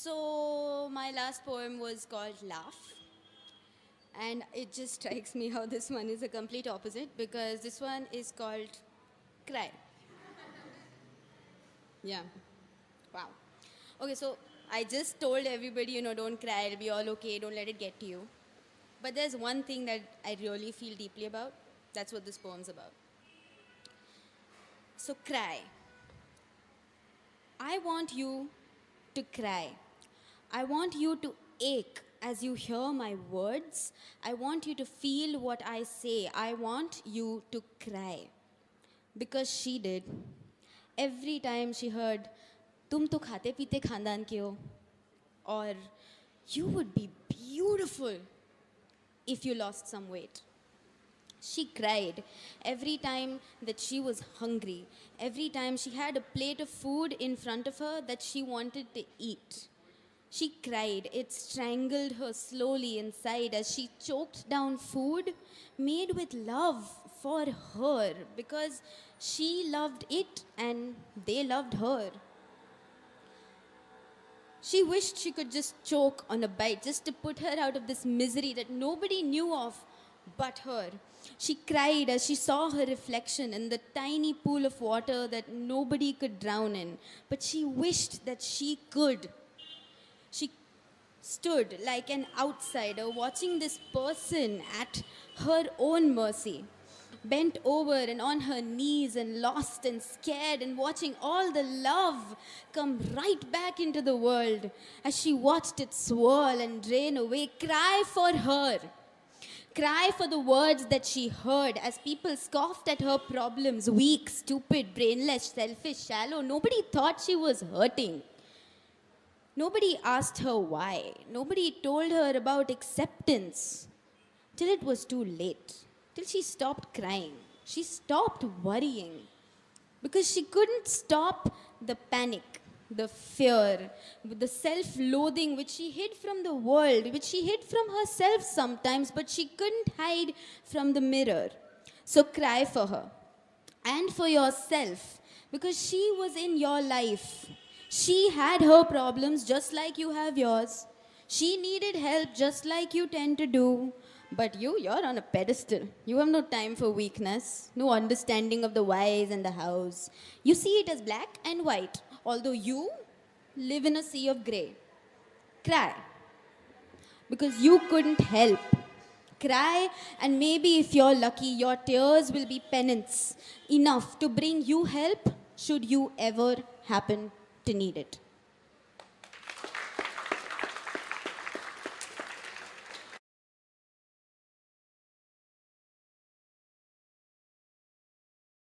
So, my last poem was called Laugh. And it just strikes me how this one is a complete opposite because this one is called Cry. Yeah. Wow. Okay, so I just told everybody, don't cry, it'll be all okay, don't let it get to you. But there's one thing that I really feel deeply about. That's what this poem's about. So, cry. I want you to cry. I want you to ache as you hear my words. I want you to feel what I say. I want you to cry. Because she did. Every time she heard, "Tum to khate pite khandan ke ho," or "You would be beautiful if you lost some weight." She cried every time that she was hungry, every time she had a plate of food in front of her that she wanted to eat. She cried. It strangled her slowly inside as she choked down food made with love for her because she loved it and they loved her. She wished she could just choke on a bite just to put her out of this misery that nobody knew of but her. She cried as she saw her reflection in the tiny pool of water that nobody could drown in, but she wished that she could. She stood like an outsider watching this person at her own mercy, bent over and on her knees and lost and scared and watching all the love come right back into the world as she watched it swirl and drain away. Cry for her. Cry for the words that she heard as people scoffed at her problems. Weak, stupid, brainless, selfish, shallow. Nobody thought she was hurting. Nobody asked her why. Nobody told her about acceptance. Till it was too late. Till she stopped crying. She stopped worrying. Because she couldn't stop the panic, the fear, the self-loathing which she hid from the world, which she hid from herself sometimes, but she couldn't hide from the mirror. So cry for her and for yourself because she was in your life. She had her problems just like you have yours. She needed help just like you tend to do. But you're on a pedestal. You have no time for weakness, no understanding of the whys and the hows. You see it as black and white, although you live in a sea of grey. Cry. Because you couldn't help. Cry, and maybe if you're lucky, your tears will be penance enough to bring you help should you ever happen to need it.